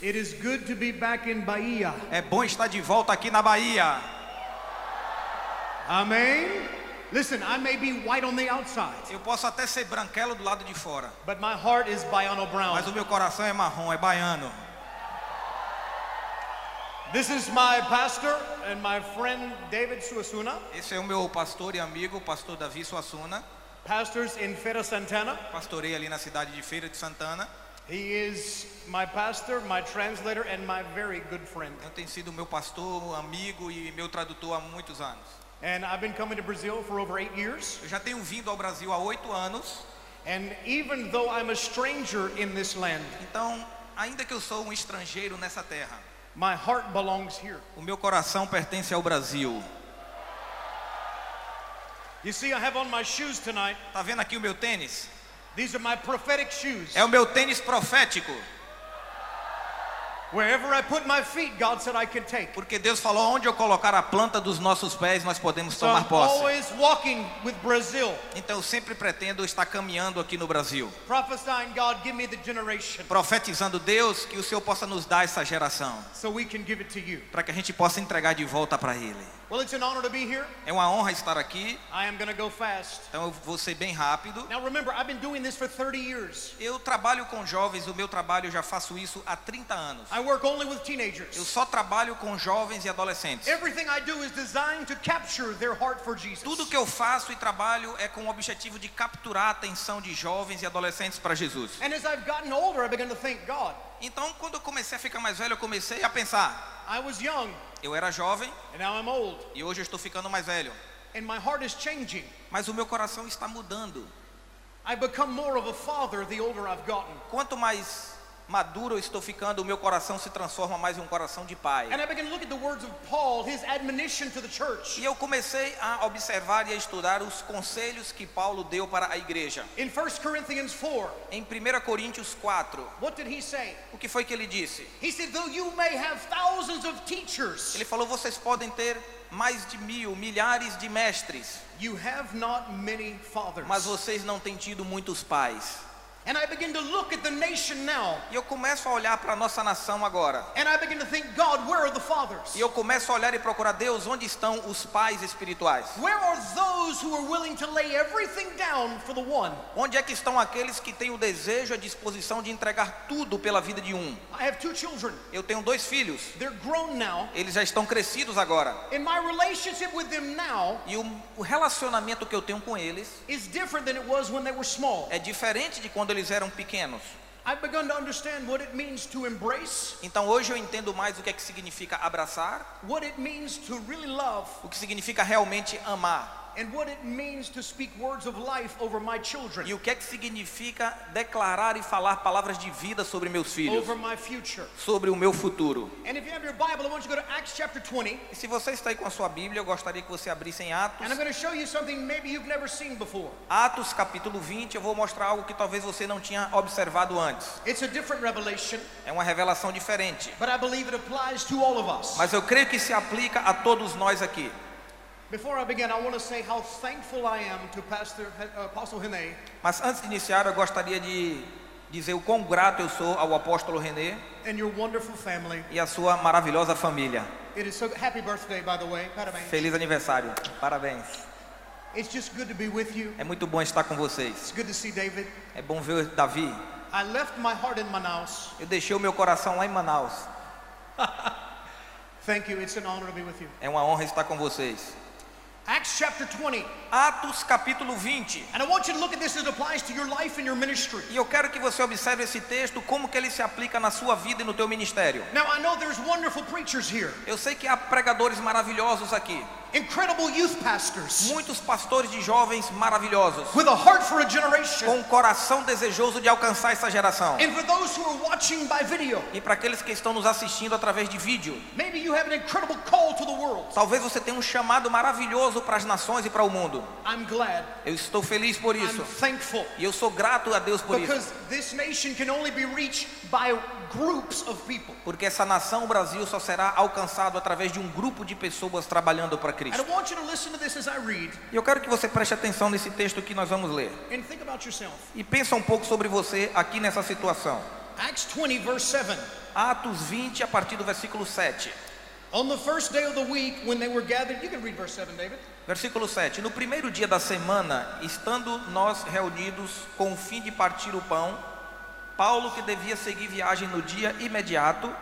It is good to be back in Bahia. É bom estar de volta aqui na Bahia. Amen. Listen, I may be white on the outside, Eu posso até ser branquelo do lado de fora, but my heart is Baiano brown. mas o meu coração é marrom, é baiano. This is my pastor and my friend David Suassuna, Esse é o meu pastor e amigo, o pastor Davi Suassuna. pastors in Feira Santana. Pastorei ali na cidade de Feira de Santana. He is my pastor, my translator, and my very good friend. Eu tenho sido meu pastor, amigo e meu tradutor há muitos anos. And I've been coming to Brazil for over 8 years. Eu já tenho vindo ao Brasil há 8 anos. And even though I'm a stranger in this land, Então, ainda que eu sou um estrangeiro nessa terra, my heart belongs here. o meu coração pertence ao Brasil. You see, I have on my shoes tonight. Tá vendo aqui o meu tênis? These are my prophetic shoes. É o meu tênis profético. Wherever I put my feet, God said I can take. Porque Deus falou, onde eu colocar a planta dos nossos pés, nós podemos So tomar I'm posse. always walking with Brazil, Então eu sempre pretendo estar caminhando aqui no Brasil, prophesying, God, give me the generation profetizando, Deus, que o Senhor possa nos dar essa geração, so we can give it to you. para que a gente possa entregar de volta para Ele. Well, it's an honor to be here. É uma honra estar aqui, I am going to go fast. então eu vou ser bem rápido. Now remember, I've been doing this for 30 years. Eu trabalho com jovens, o meu trabalho eu já faço isso há 30 anos. I work only with Eu teenagers. só trabalho com jovens e adolescentes. Everything I do is designed to capture their heart for Jesus. Tudo que eu faço e trabalho é com o objetivo de capturar a atenção de jovens e adolescentes para Jesus. And as I've gotten older, I began to think, God, Então, quando eu comecei a ficar mais velho, eu comecei a pensar, I was young eu era jovem and now I'm old, e hoje eu estou ficando mais velho, and my heart is changing. mas o meu coração está mudando. I become more of a father the older I've gotten. Quanto mais maduro eu estou ficando, o meu coração se transforma mais em um coração de pai. And I began to look at the words of Paul, his admonition to the church. E eu comecei a observar e a estudar os conselhos que Paulo deu para a igreja. In 1 Corinthians 4, Em 1 Coríntios 4, what did he say? o que foi que ele disse? He said, though you may have thousands of teachers, Ele falou, vocês podem ter mais de milhares de mestres, you have not many fathers. mas vocês não têm tido muitos pais. And I begin to look at the nation now, E eu começo a olhar para a nossa nação agora. and I begin to think, God, where are the fathers? E eu começo a olhar e procurar, Deus, onde estão os pais espirituais? Where are those who are willing to lay everything down for the one? Onde é que estão aqueles que têm o desejo e a disposição de entregar tudo pela vida de um? I have 2 children. Eu tenho 2 filhos. They're grown now. Eles já estão crescidos agora. And my relationship with them now E o relacionamento que eu tenho com eles is different than it was when they were small. é diferente de quando eles eram pequenos. I've begun to understand what it means to embrace, Então hoje eu entendo mais o que é que significa abraçar, what it means to really love, o que significa realmente amar. and what it means to speak words of life over my children, E o que é que significa declarar e falar palavras de vida sobre meus filhos, over my future. sobre o meu futuro. And if you have your Bible, I want you to go to Acts chapter 20, E se você está aí com a sua Bíblia, eu gostaria que você abrisse em Atos. and I'm going to show you something maybe you've never seen before. Atos capítulo 20, eu vou mostrar algo que talvez você não tinha observado antes. It's a different revelation, É uma revelação diferente, but I believe it applies to all of us. mas eu creio que se aplica a todos nós aqui. Before I begin, I want to say how thankful I am to Apostle Hene Mas antes de iniciar, eu gostaria de dizer o quão grato eu sou ao apóstolo René and your wonderful family. e a sua maravilhosa família. It is so happy birthday, by the way. Parabéns. Feliz aniversário. Parabéns. It's just good to be with you. É muito bom estar com vocês. It's good to see David. É bom ver Davi. I left my heart in Manaus. Eu deixei o meu coração lá em Manaus. Thank you. It's an honor to be with you. É uma honra estar com vocês. Acts chapter 20. Atos capítulo 20. And I want you to look at this as it applies to your life and your ministry. E eu quero que você observe esse texto, como que ele se aplica na sua vida e no teu ministério. Now, I know there's wonderful preachers here. Eu sei que há pregadores maravilhosos aqui. Incredible youth pastors Muitos pastores de jovens maravilhosos, with a heart for a generation. com um coração desejoso de alcançar essa geração. And for those who are watching by video, E para aqueles que estão nos assistindo através de vídeo, maybe you have an incredible call to the world. talvez você tenha um chamado maravilhoso para as nações e para o mundo. I'm glad. Eu estou feliz por isso. I'm thankful. E eu sou grato a Deus por isso. Because this nation can only be reached by groups of people. Porque essa nação, o Brasil, só será alcançado através de um grupo de pessoas trabalhando para And Cristo. I want you to listen to this as I read E eu quero que você preste atenção nesse texto que nós vamos ler. and think about yourself. E pensa um pouco sobre você aqui nessa situação. Acts 20, verse 7. Atos 20, a partir do versículo 7. On the first day of the week, when they were gathered, you can read verse 7, David. Versículo 7. No primeiro dia da semana, estando nós reunidos com o fim de partir o pão, Paulo, que devia seguir viagem no dia imediato,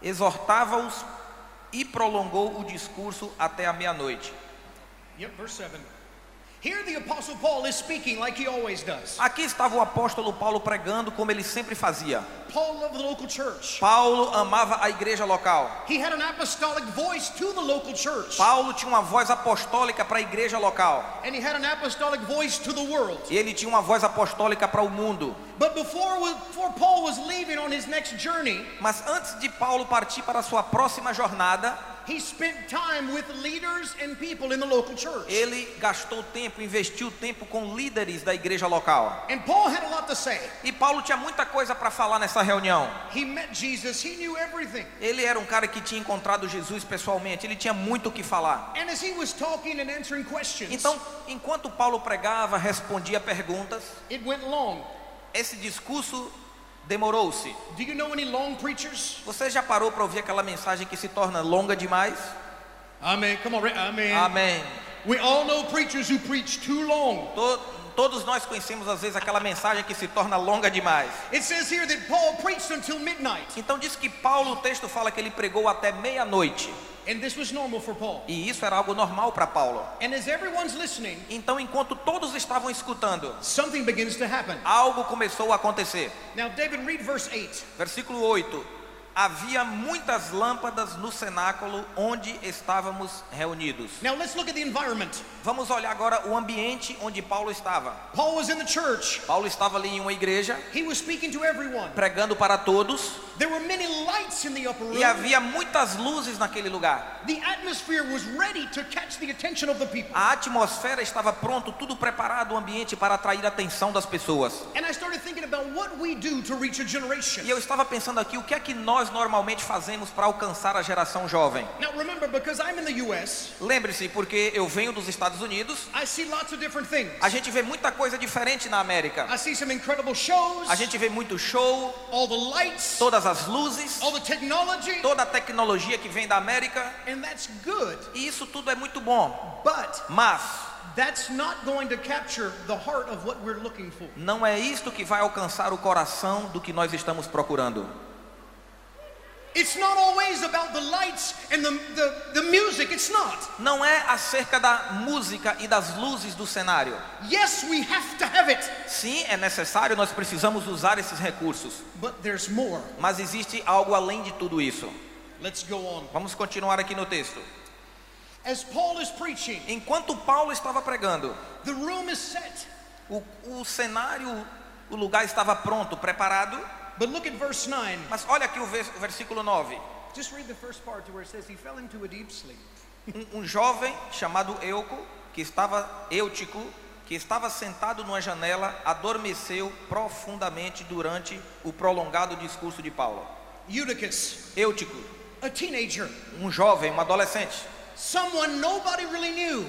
exortava-os e prolongou o discurso até a meia-noite. Yep, verse 7. Here the apostle Paul is speaking like he always does. Aqui estava o apóstolo Paulo pregando como ele sempre fazia. Paul loved the local church. Paulo amava a igreja local. He had an apostolic voice to the local church. Paulo tinha uma voz apostólica para a igreja local. And he had an apostolic voice to the world. E ele tinha uma voz apostólica para o mundo. But before Paul was leaving on his next journey, Mas antes de Paulo partir para a sua próxima jornada, he spent time with leaders and people in the local church. ele gastou tempo, investiu tempo com líderes da igreja local. And Paul had a lot to say. E Paulo tinha muita coisa para falar nessa reunião. He met Jesus, he knew everything. Ele era um cara que tinha encontrado Jesus pessoalmente, ele tinha muito o que falar. And as he was talking and answering questions, Então, enquanto Paulo pregava, respondia perguntas, it went long. esse discurso demorou-se. Do you know any long preachers? Você já parou para ouvir aquela mensagem que se torna longa demais? Amen. Come on, amen. Amém. We all know preachers who preach too long. Todos nós conhecemos às vezes aquela mensagem que se torna longa demais. It says here that Paul preached until midnight. Então diz que Paulo, o texto fala que ele pregou até meia-noite. And this was normal for Paul. E isso era algo normal para Paulo. And as everyone's listening, Então, enquanto todos estavam escutando, something begins to happen. algo começou a acontecer. Now, David, read verse 8. Versículo 8. Havia muitas lâmpadas no cenáculo onde estávamos reunidos. Now, let's look at the environment. Vamos olhar agora o ambiente onde Paulo estava. Paul was in the church. Paulo estava ali em uma igreja, He was speaking to everyone. pregando para todos. There were many lights in the upper room. E havia muitas luzes naquele lugar. The atmosphere was ready to catch the attention of the people. A atmosfera estava pronto, tudo preparado, o ambiente para atrair a atenção das pessoas. And I started thinking about what we do to reach a generation. E eu estava pensando aqui, o que é que nós normalmente fazemos para alcançar a geração jovem? Now, remember, because I'm in the U.S., Lembre-se, porque eu venho dos Estados Unidos, I see lots of different things. a gente vê muita coisa diferente na América. I see some incredible shows, A gente vê muito show, all the lights, todas as luzes, all the technology, toda a tecnologia que vem da América. and that's good. E isso tudo é muito bom. But Mas that's not going to capture the heart of what we're looking for. não é isto que vai alcançar o coração do que nós estamos procurando. It's not always about the lights and the music. It's not. Não é acerca da música e das luzes do cenário. Yes, we have to have it. Sim, é necessário, nós precisamos usar esses recursos. But there's more. Mas existe algo além de tudo isso. Let's go on. Vamos continuar aqui no texto. As Paul is preaching, Enquanto Paulo estava pregando, the room is set. o cenário, o lugar estava pronto, preparado. But look at verse 9. Mas olha aqui o versículo 9. Just read the first part to where it says he fell into a deep sleep. Um jovem chamado Eutico, que estava sentado numa janela, adormeceu profundamente durante o prolongado discurso de Paulo. Eutychus, Eutico, a teenager, um jovem, um adolescente, someone nobody really knew.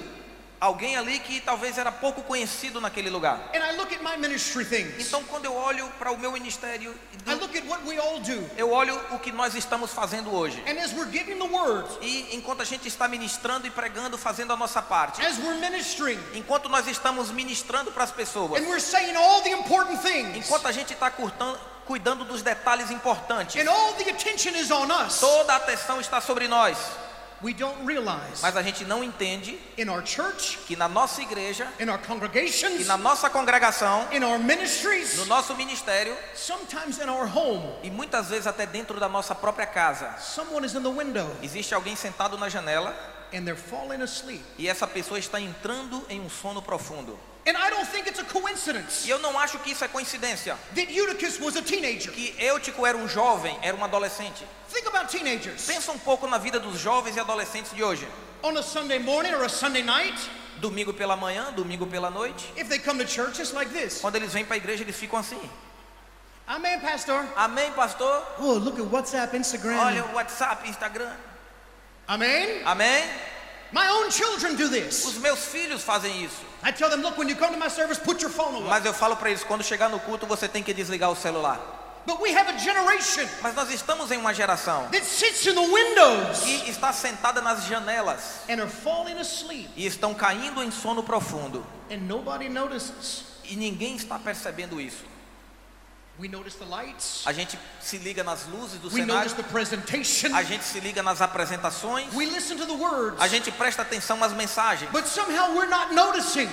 alguém ali que talvez era pouco conhecido naquele lugar. And I look at my ministry things. Então, quando eu olho para o meu ministério, I look at what we all do. eu olho o que nós estamos fazendo hoje. And as we're giving the word, E enquanto a gente está ministrando e pregando, fazendo a nossa parte, as we're ministering, enquanto nós estamos ministrando para as pessoas, and we're saying all the important things, enquanto a gente está cuidando dos detalhes importantes, and all the attention is on us, toda a atenção está sobre nós, we don't realize mas a gente não entende in our church, que na nossa igreja, in our que congregations, na nossa congregação, in our ministries, no nosso ministério sometimes in our home, e muitas vezes até dentro da nossa própria casa, someone is in the window existe alguém sentado na janela and they're falling asleep. e essa pessoa está entrando em um sono profundo. And I don't think it's a coincidence E eu não acho que isso é coincidência, that Eutychus was a teenager. que Eutico era um jovem, era um adolescente. Think about teenagers. Pensa um pouco na vida dos jovens e adolescentes de hoje. On a Sunday morning or a Sunday night, Domingo pela manhã, domingo pela noite, if they come to church, it's like this. quando eles vêm para a igreja, eles ficam assim. Amen, pastor. Amém, pastor? Oh, look at WhatsApp, Instagram. Olha o WhatsApp, Instagram. Amen. Amém? My own children do this. Os meus filhos fazem isso. I tell them, look, when you come to my service, put your phone away. Mas eu falo para eles, quando chegar no culto, você tem que desligar o celular. But we have a generation Mas nós estamos em uma geração that sits in the windows que está sentada nas janelas and are falling asleep, e estão caindo em sono profundo. and nobody notices. E ninguém está percebendo isso. We notice the lights. A gente se liga nas luzes do We cenário, notice the presentation. a gente se liga nas apresentações, We listen to the words. a gente presta atenção às mensagens, But somehow we're not noticing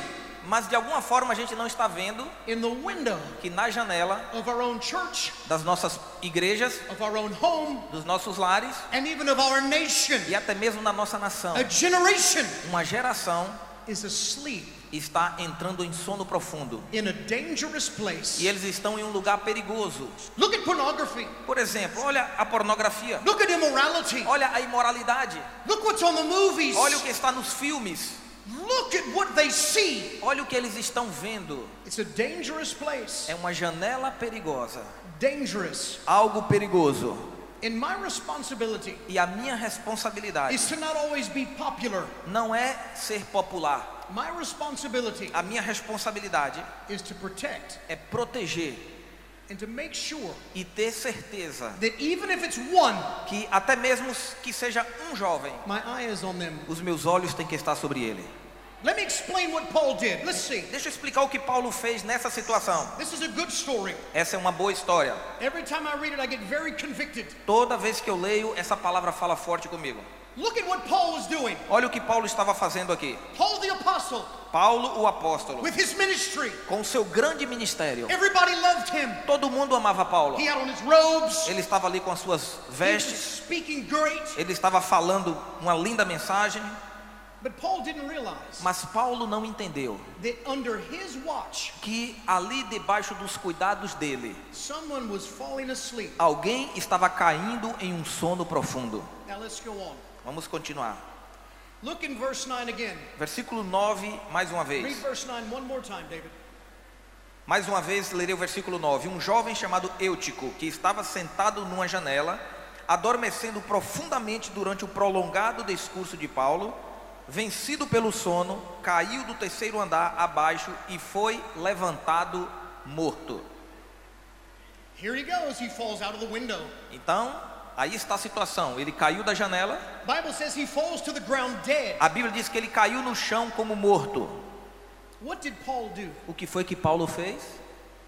mas de alguma forma a gente não está vendo in the window que na janela of our own church, das nossas igrejas, of our own home, dos nossos lares and even of our nation, e até mesmo na nossa nação, a generation uma geração is asleep está entrando em sono profundo. in a dangerous place. E eles estão em um lugar perigoso. Look at pornography. Por exemplo, olha a pornografia, Look at immorality. olha a imoralidade, Look what's on the movies. olha o que está nos filmes, Look at what they see. olha o que eles estão vendo. It's a dangerous place. É uma janela perigosa, Dangerous. algo perigoso. And my responsibility E a minha responsabilidade is to not always be popular. não é ser popular. My responsibility A minha responsabilidade is to protect é proteger and to make sure e ter certeza that even if it's one, que até mesmo que seja um jovem, my eye is on them. os meus olhos têm que estar sobre ele. Let me explain what Paul did. Let's see. Deixa eu explicar o que Paulo fez nessa situação. This is a good story. Essa é uma boa história. Every time I read it, I get very convicted. Toda vez que eu leio, essa palavra fala forte comigo. Look at what Paul was doing. Olha o que Paulo estava fazendo aqui. Paul the apostle, Paulo, o apóstolo, with his ministry, com o seu grande ministério. everybody loved him. Todo mundo amava Paulo. He had on his robes. Ele estava ali com as suas He was vestes. speaking great. Ele estava falando uma linda mensagem. But Paul didn't realize Mas Paulo não entendeu that under his watch, que ali debaixo dos cuidados dele, someone was falling asleep. alguém estava caindo em um sono profundo. Now let's go on. Vamos continuar. Look in verse 9 again. Versículo 9, mais uma Read vez. verse 9 one more time, David. Mais uma vez lerei o versículo 9. Um jovem chamado Eutico, que estava sentado numa janela, adormecendo profundamente durante o prolongado discurso de Paulo, vencido pelo sono, caiu do terceiro andar abaixo e foi levantado morto. Here he goes. He falls out of the window. Então, aí está a situação. Ele caiu da janela. Bible says he falls to the ground dead. A Bíblia diz que ele caiu no chão como morto. What did Paul do? O que foi que Paulo fez?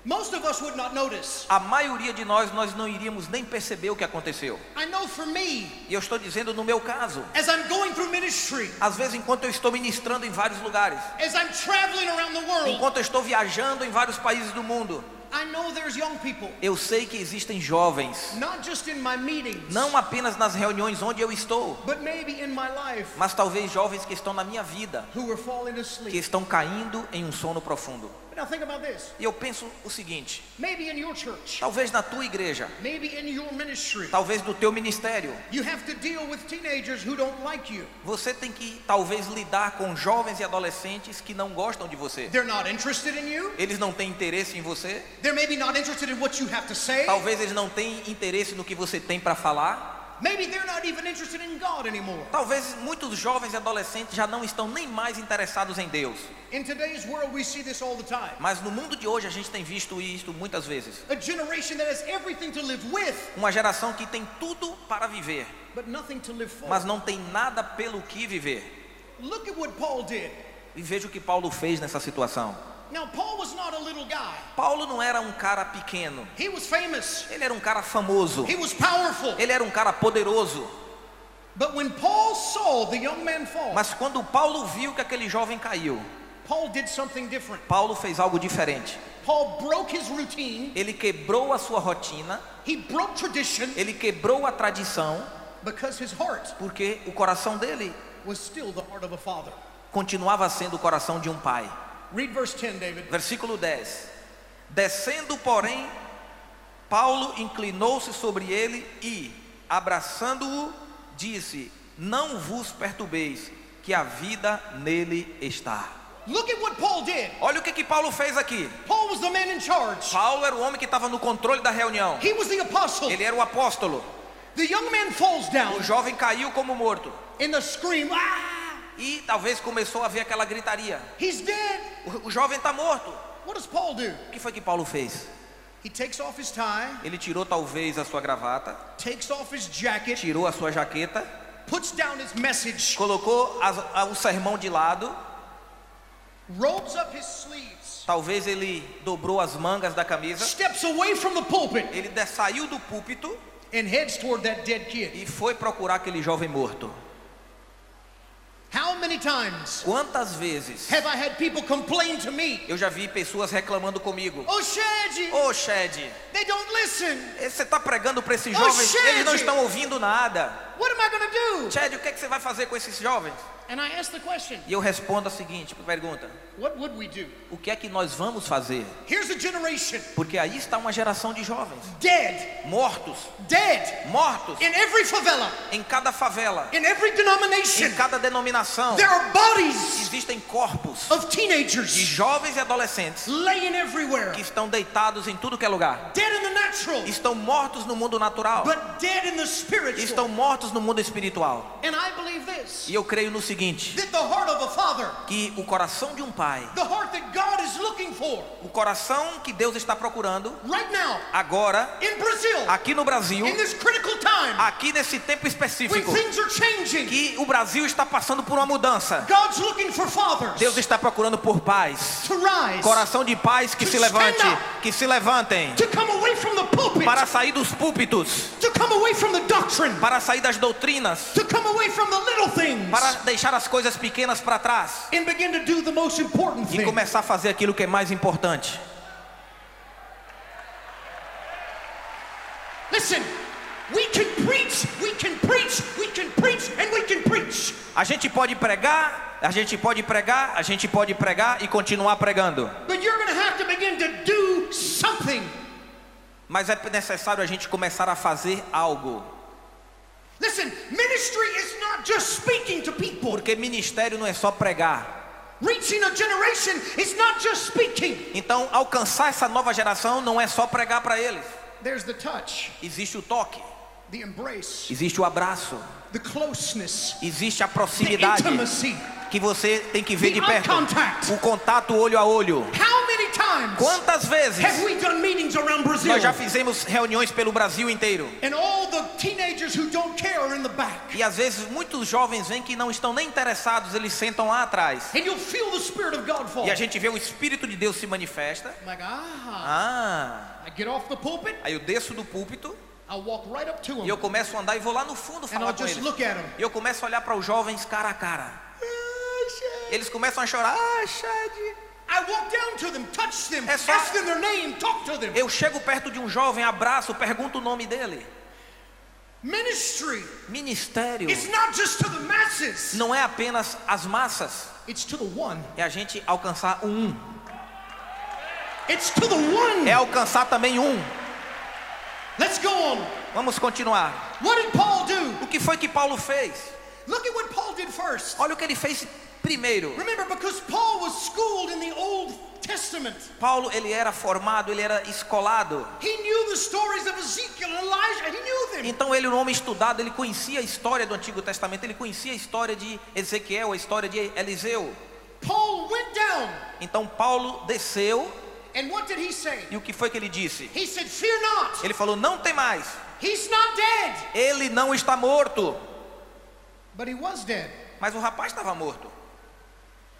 Most of us would not notice. A maioria de nós não iríamos nem perceber o que aconteceu. I know for me, E eu estou dizendo no meu caso. as I'm going through ministry, Às vezes, enquanto eu estou ministrando em vários lugares, as I'm traveling around the world, enquanto eu estou viajando em vários países do mundo, I know there's young people, eu sei que existem jovens, not just in my meetings, não apenas nas reuniões onde eu estou, but maybe in my life, mas talvez jovens que estão na minha vida, who are falling que asleep. estão caindo em um sono profundo. Now think about this. E eu penso o seguinte: Maybe in your church, talvez na tua igreja, maybe in your ministry, talvez no teu ministério, you have to deal with teenagers who don't like you. você tem que talvez lidar com jovens e adolescentes que não gostam de você. They're not interested in you. Eles não têm interesse em você. They're maybe not interested in what you have to say. Talvez eles não tenham interesse no que você tem para falar. Maybe they're not even interested in God anymore. Talvez muitos jovens e adolescentes já não estão nem mais interessados em Deus. In today's world, we see this all the time. Mas no mundo de hoje a gente tem visto isto muitas vezes. A generation that has everything to live with, Uma geração que tem tudo para viver, but nothing to live for. mas não tem nada pelo que viver. Look at what Paul did. E veja o que Paulo fez nessa situação. Now, Paul was not a little guy. Paulo não era um cara pequeno. He was famous. Ele era um cara famoso. He was powerful. Ele era um cara poderoso. But when Paul saw the young man fall, Mas quando Paulo viu que aquele jovem caiu, Paul did something different. Paulo fez algo diferente. Paul broke his routine. Ele quebrou a sua rotina. He broke tradition Ele quebrou a tradição, because his heart porque o coração dele was still the heart of a father. continuava sendo o coração de um pai. Read verse 10, David. Versículo 10. Descendo, porém, Paulo inclinou-se sobre ele e, abraçando-o, disse: não vos perturbeis, que a vida nele está. Look at what Paul did. Olha o que Paulo fez aqui. Paul was the man in charge. Paulo era o homem que estava no controle da reunião. He was the apostle. Ele era o apóstolo. The young man falls down O jovem caiu como morto. in the scream, ah, E talvez começou a ver aquela gritaria. he's dead. O jovem está morto. What does Paul do? O que foi que Paulo fez? He takes off his tie, Ele tirou talvez a sua gravata, takes off his jacket, tirou a sua jaqueta, puts down his message, colocou o sermão de lado, rolls up his sleeves, talvez ele dobrou as mangas da camisa, steps away from the pulpit, ele saiu do púlpito and heads toward that dead kid. e foi procurar aquele jovem morto. How many times Quantas vezes have I had people complain to me? eu já vi pessoas reclamando comigo: Oh, Shad, Ô Shed, they don't listen. você está pregando para esses jovens, Shed! eles não estão ouvindo nada. What am I going to do? Shed, o que você vai fazer com esses jovens? And I ask the question, E eu respondo a seguinte pergunta: what would we do? o que é que nós vamos fazer? Here's a generation Porque aí está uma geração de jovens dead, mortos, in every favela, em cada favela, in every denomination. em cada denominação. There are bodies Existem corpos of de teenagers jovens e adolescentes laying everywhere, que estão deitados em tudo que é lugar. dead in the natural, Estão mortos no mundo natural, but dead in the spiritual. estão mortos no mundo espiritual. And I believe this, E eu creio no seguinte, that the heart of a father, que o coração de um pai, the heart that God is looking for o coração que Deus está procurando right now agora, in Brazil, aqui no Brasil, in this critical time, aqui nesse tempo when específico, things are changing, que o Brasil está passando por uma mudança. God's looking for fathers Deus está procurando por pais, to rise, coração de pais que se levantem, to come away from the pulpit, para sair dos púlpitos, to come away from the doctrine, para sair das doutrinas, to come away from the little things, para deixar as coisas pequenas para trás and begin to do the most important e thing. começar a fazer aquilo que é mais importante. Listen, we can preach, and we can preach. A gente pode pregar, a gente pode pregar, a gente pode pregar e continuar pregando. But you're going to have to begin to do something. Mas é necessário a gente começar a fazer algo. Listen, ministry is not just speaking to people. Porque ministério não é só pregar. Reaching a generation is not just speaking. Então, alcançar essa nova geração não é só pregar para eles. There's the touch, Existe o toque, the embrace, existe o abraço, the closeness, existe a the proximidade intimacy. que você tem que ver The de perto. eye contact. O contato olho a olho. How many times Quantas vezes have we done meetings around Brazil? nós já fizemos reuniões pelo Brasil inteiro? And all the teenagers who don't care are in the back. E às vezes muitos jovens vêm que não estão nem interessados, eles sentam lá atrás. And you'll feel the Spirit of God fall. E a gente vê o Espírito de Deus se manifesta. Like, I Ah, get off the pulpit, aí eu desço do púlpito I'll walk right up to e him, eu começo a andar e vou lá no fundo and falar I'll com just eles. look at him. E eu começo a olhar para os jovens cara a cara. Eles começam a chorar. Ah, Chad. I walk down to them, touch them, É só- ask them their name, talk to them. Eu chego perto de um jovem, abraço, pergunto o nome dele. Ministry Ministério is not just to the masses, não é apenas as massas, it's to the one. é a gente alcançar um. It's to the one. É alcançar também um. Let's go on. Vamos continuar. What did Paul do? O que foi que Paulo fez? Look at what Paul did first. Olha o que ele fez primeiro. Remember, because Paul was schooled in the Old Testament, Paulo, ele era formado, ele era escolado. he knew the stories of Ezekiel and Elijah. He knew them. Então ele, um homem estudado, ele conhecia a história do Antigo Testamento, ele conhecia a história de Ezequiel, a história de Eliseu. Paul went down, Então Paulo desceu and what did he say? e o que foi que ele disse? He said, fear not. Ele falou, não tem mais. He's not dead. Ele não está morto. But he was dead. Mas o rapaz estava morto.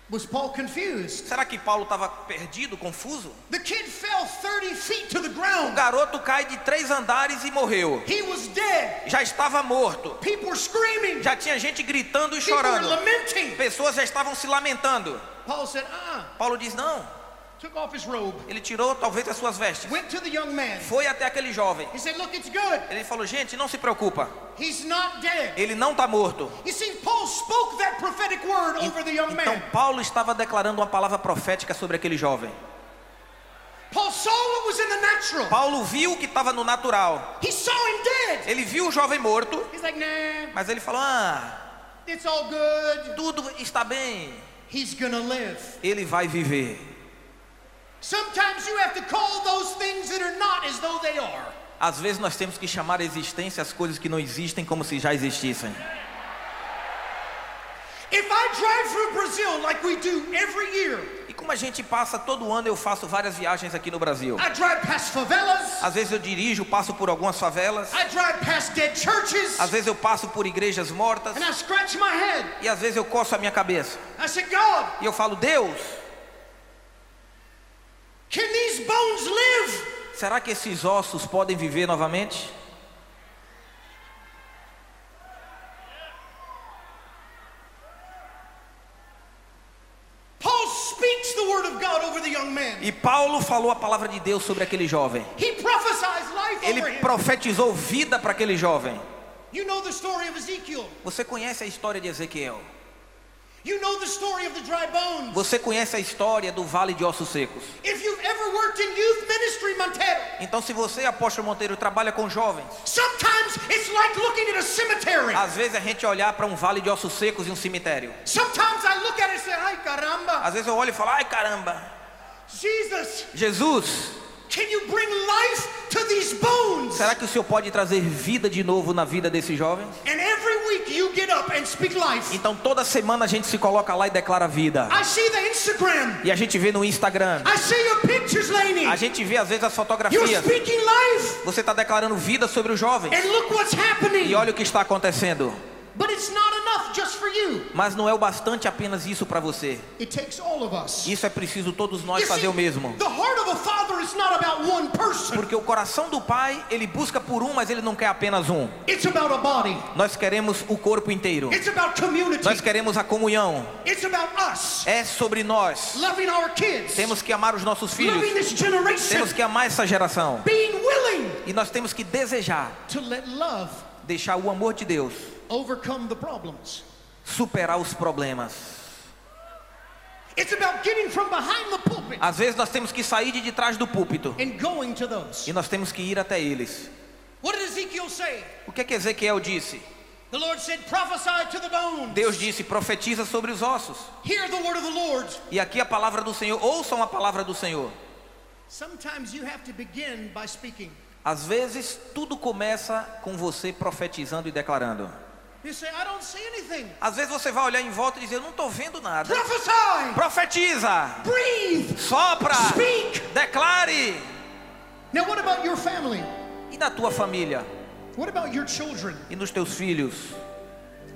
Was Paul confused? Será que Paulo estava perdido, confuso? The kid fell 30 feet to the O ground. garoto cai de 3 andares e morreu. He was dead. Já estava morto. People were screaming. Já tinha gente gritando e People were chorando. lamenting. Pessoas já estavam se lamentando. Paul said, Paulo diz, não. took off his robe, Ele tirou talvez as suas vestes. went to the young man. Foi até aquele jovem. He said, look, it's good. Ele falou, gente, não se preocupa. He's not dead. Ele não está morto. You see, Paul spoke that prophetic word over the young Então man. Paulo estava declarando uma palavra profética sobre aquele jovem. Paul saw what was in the natural. Paulo viu o que estava no natural. He saw him dead. Ele viu o jovem morto, He's like, nah, mas ele falou, it's all good. tudo está bem. He's gonna live. Ele vai viver. Sometimes you have to call those things that are not as though they are. Às vezes nós temos que chamar a existência as coisas que não existem como se já existissem. If I drive through Brazil like we do every year, E como a gente passa todo ano, eu faço várias viagens aqui no Brasil. I drive past favelas. Às vezes eu dirijo, passo por algumas favelas. I drive past dead churches. Às vezes eu passo por igrejas mortas. And I scratch my head. E às vezes eu coço a minha cabeça. I said, God, E eu falo, Deus, can these bones live? será que esses ossos podem viver novamente? Paul speaks the word of God over the young man. E Paulo falou a palavra de Deus sobre aquele jovem. He prophesies life Ele over him. profetizou vida para aquele jovem. You know the story of Ezekiel. Você conhece a história de Ezequiel? You know the story of the dry bones. Você conhece a história do Vale de Ossos Secos? If you've ever worked in youth ministry, Montero, Então, se você, apóstolo Monteiro, trabalha com jovens, sometimes it's like looking at a cemetery. às vezes a gente olhar para um vale de ossos secos e um cemitério. Sometimes I look at it and say, ai caramba, Às vezes eu olho e falo, ai caramba, Jesus, Jesus, can you bring life to these bones? será que o Senhor pode trazer vida de novo na vida desses jovens? And every week you get up and speak life. Então toda semana a gente se coloca lá e declara vida. I see the Instagram. E a gente vê no Instagram, I see your pictures, Lainey. a gente vê às vezes as You're fotografias. speaking life. Você está declarando vida sobre os jovens. And look what's happening. E olha o que está acontecendo. But it's not enough just for you. Mas não é o bastante apenas isso para você. It takes all of us. Isso é preciso todos nós You see, fazer o mesmo. the heart of a father is not about one person. Porque o coração do pai, ele busca por um, mas ele não quer apenas um. It's about a body. Nós queremos o corpo inteiro. It's about community. Nós queremos a comunhão. It's about us. É sobre nós. Loving our kids. Temos que amar os nossos filhos. Loving this generation. Temos que amar essa geração. Being willing E nós temos que desejar to let love deixar o amor de Deus overcome the problems. superar os problemas. It's about getting from behind the pulpit Às vezes nós temos que sair de trás do púlpito and going to those. e nós temos que ir até eles. What did Ezekiel say? O que é que Ezequiel disse? The Lord said, prophesy to the bones. Deus disse, profetiza sobre os ossos. Hear the word of the Lord. E aqui a palavra do Senhor, ouçam a palavra do Senhor. Sometimes you have to begin by speaking. Às vezes tudo começa com você profetizando e declarando. You say, I don't see anything. Às vezes você vai olhar em volta e dizer, eu não estou vendo nada. Prophesy. Profetiza, Breathe. sopra, Speak. declare. Now what about your family? E na tua família? What about your children? E nos teus filhos?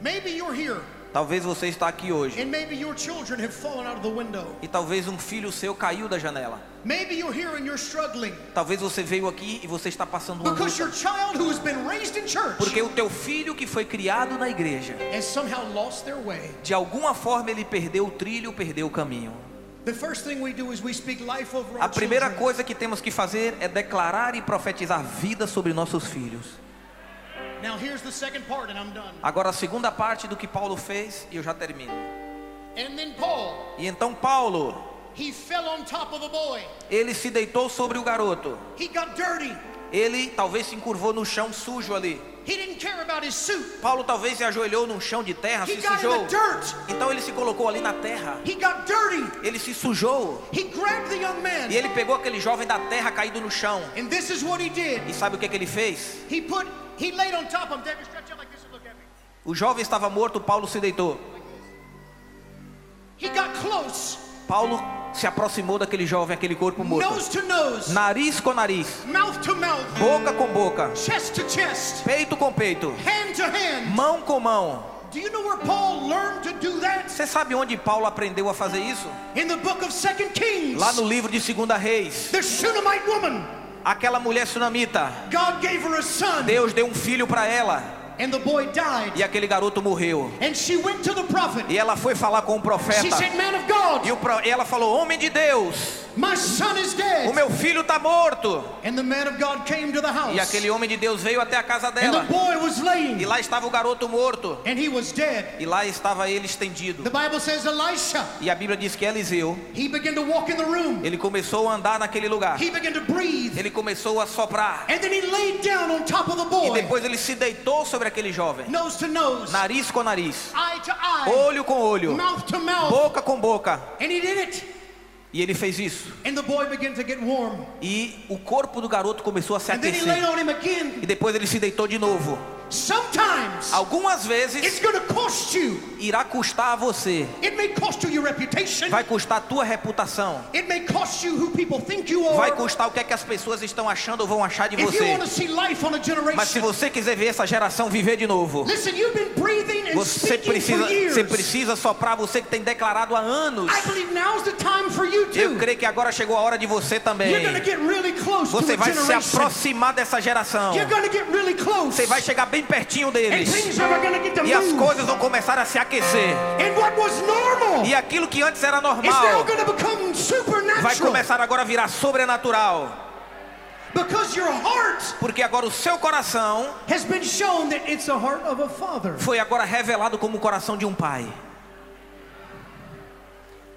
Maybe you're here Talvez você está aqui hoje and maybe your children have fallen out of the window. e talvez um filho seu caiu da janela. Maybe you're here and you're struggling Talvez você veio aqui e você está passando uma because luta. your child who has been raised in church Porque o teu filho que foi criado na igreja, has somehow lost their way. de alguma forma ele perdeu o trilho, perdeu o caminho. The first thing we do is we speak life over A our primeira children. coisa que temos que fazer é declarar e profetizar vida sobre nossos filhos. Now here's the second part and I'm done. Agora a segunda parte do que Paulo fez e eu já termino. And then Paul, E então Paulo, he fell on top of the boy. ele se deitou sobre o garoto. He got dirty. Ele talvez se encurvou no chão sujo ali. He didn't care about his suit. Paulo talvez se ajoelhou num chão de terra, He se got in sujou. the dirt. Então ele se colocou ali na terra. He got dirty. Ele se sujou. He grabbed the young man. E ele pegou aquele jovem da terra caído no chão. And this is what he did. E sabe o que ele fez? He laid on top of him. David, stretch out like this and look at me. O jovem estava morto, Paulo se deitou. He got close. Paulo se aproximou daquele jovem, aquele corpo morto. Nose to nose. Nariz com nariz, Mouth to mouth. boca com boca, Chest to chest. peito com peito, Hand to hand. mão com mão. Do you know where Paul learned to do that? Você sabe onde Paulo aprendeu a fazer isso? In the book of 2 Kings. Lá no livro de 2 Reis. The Shunammite woman. Aquela mulher sunamita, God gave her a son. Deus deu um filho para ela. And the boy died. E aquele garoto morreu. And she went to the prophet. E ela foi falar com o profeta. She said, man of God, E ela falou, homem de Deus, my son is o dead. meu filho está morto. And the man of God came to the house. E aquele homem de Deus veio até a casa And dela. the boy was E laying. lá estava o garoto morto. And he was dead. E lá estava ele estendido. The Bible says Elisha, E a Bíblia diz que Eliseu, he began to walk in the room. ele começou a andar naquele lugar. He began to breathe. Ele começou a soprar. And then he laid down on top of the E boy. depois ele se deitou sobre aquele jovem. Nose to nose. Nariz com nariz. Eye to eye. Olho com olho. Mouth to mouth. Boca com boca. And he did it. E ele fez isso. And the boy began to get warm. E o corpo do garoto começou a se And then he laid aquecer. on him again. E depois ele se deitou de novo. Sometimes times, Algumas vezes it's going to cost you. irá custar a você. It may cost you your reputation. Vai custar a tua reputação. It may cost you who people think you are. Vai custar o que é que as pessoas estão achando ou vão achar de If you você. want to see life on a generation. Mas se você quiser ver essa geração viver de novo, Listen, you've been breathing and você speaking for years. precisa soprar, você que tem declarado há anos. I believe now's the time for you too. Eu creio que agora chegou a hora de você também. You're going to get really close Você to a vai se generation. aproximar dessa geração. You're going to get really close. Você vai chegar bem pertinho And deles. things are going to get to E as move. coisas vão começar a se aquecer. And what was normal E aquilo que antes era is now normal going to become vai supernatural. começar agora a virar sobrenatural. Because your heart Porque agora o seu coração has been shown that it's the heart of a father. foi agora revelado como o coração de um pai.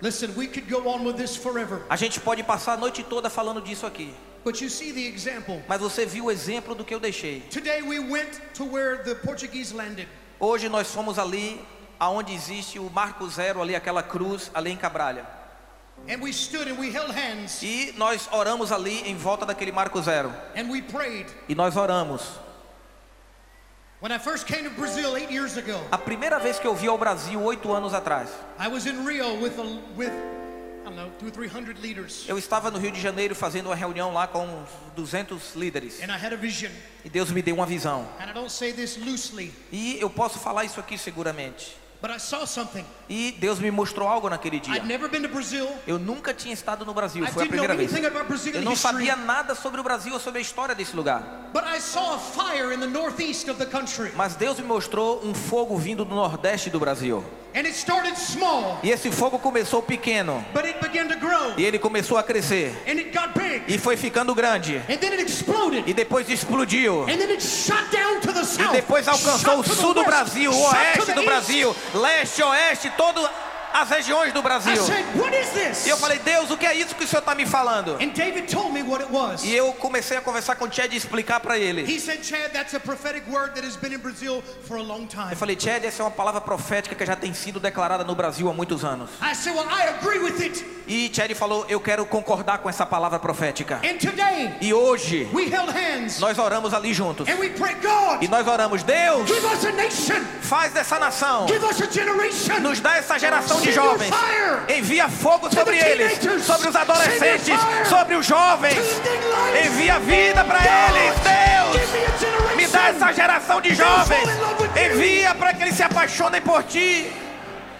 Listen, we could go on with this forever. A gente pode passar a noite toda falando disso aqui. But you see the example. Mas você viu o exemplo do que eu deixei. Today we went to where the Portuguese landed. Hoje nós fomos ali aonde existe o Marco Zero, ali aquela cruz, ali em Cabralha. And we stood and we held hands. E nós oramos ali em volta daquele Marco Zero. And we prayed. E nós oramos. When I first came to Brazil 8 years ago, A primeira vez que eu vi ao Brasil 8 anos atrás, I was in Rio with I don't know, 200 or 300 leaders. eu estava no Rio de Janeiro fazendo uma reunião lá com uns 200 líderes. And I had a vision. E Deus me deu uma visão. And I don't say this loosely, E eu posso falar isso aqui seguramente. but I saw something. E Deus me mostrou algo naquele dia. I'd never been to Brazil. Eu nunca tinha estado no Brasil, I foi a didn't know primeira vez. anything about Eu Brazilian não history. sabia nada sobre o Brasil ou sobre a história desse lugar. But I saw a fire in the northeast of the country. Mas Deus me mostrou um fogo vindo do nordeste do Brasil. And it started small, E esse fogo começou pequeno. but it began to grow. E ele começou a crescer. And it got big. E foi ficando grande. And then it exploded. E depois explodiu. And then it shot down to the E south. depois alcançou o shot to the sul do west, Brasil, o shot to oeste the do east. Brasil, leste, oeste, todas as regiões do I Brasil. said, what is this? E eu falei, Deus, o que é isso que o Senhor está me falando? And David told me what it was. E eu comecei a conversar com o Chad e explicar para ele. He said, Chad, that's a prophetic word that has been in Brazil for a long time. Eu falei, Chad, essa é uma palavra profética que já tem sido declarada no Brasil há muitos anos. I said, well, I agree with it. E Chad falou, eu quero concordar com essa palavra profética. And today, E hoje, we held hands. nós oramos ali juntos. And we prayed, God, E nós oramos, Deus, give us a nation. faz dessa nação, Give us a generation. nos dá essa geração de Send your jovens. fire. Envia fogo sobre eles, sobre os adolescentes, sobre os jovens. Envia vida para eles, Deus. Me dá essa geração de jovens. Envia para que eles se apaixonem por ti.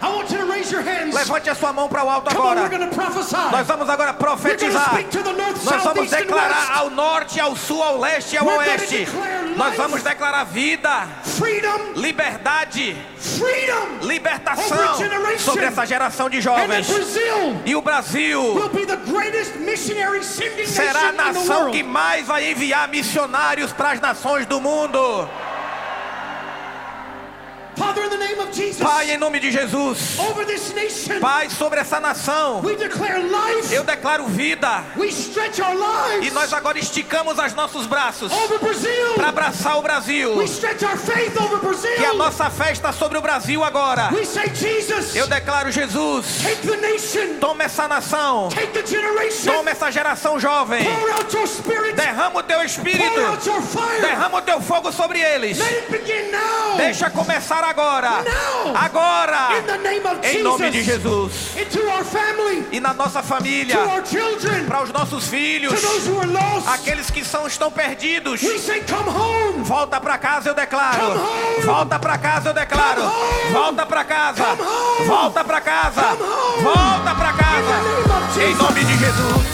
I want you to raise your hands. Levante a sua mão para o alto Come on, agora. we're going to prophesy. Nós vamos agora profetizar. We're gonna speak to the north, Nós south, vamos east, and declarar west. ao norte, ao sul, ao leste e ao We're gonna oeste. declare life. Nós vamos declarar vida, Freedom, liberdade, freedom, libertação over a generation. sobre essa geração de And jovens. that Brazil E o Brasil will be the greatest missionary sending será a nation in the nação world. que mais vai enviar missionários para as nações do mundo. Father, in the name of Jesus, Pai, em nome de Jesus. over this nation, Pai, sobre essa nação, we declare life. eu declaro vida. We stretch our lives E nós agora esticamos os nossos braços over Brazil. para abraçar o Brasil. We stretch our faith over Brazil. Que a nossa fé está sobre o Brasil agora. We say, Jesus, Eu declaro, Jesus, take the nation, toma essa nação, take the generation, toma essa geração jovem, pour out your spirit, derrama o teu pour espírito, out your fire. derrama o teu fogo sobre eles. Let it begin now. Deixa começar agora, Now. agora, In the name of em nome de Jesus. Jesus. Into our family, E na nossa família, to our children, para os nossos filhos, to those who are lost. aqueles que estão perdidos. We say, come home. Volta para casa, eu declaro. Come home. Volta para casa, eu declaro. Come home. Volta para casa. Come home. Volta para casa. Come home. Volta para casa. In the name of Em Jesus. nome de Jesus.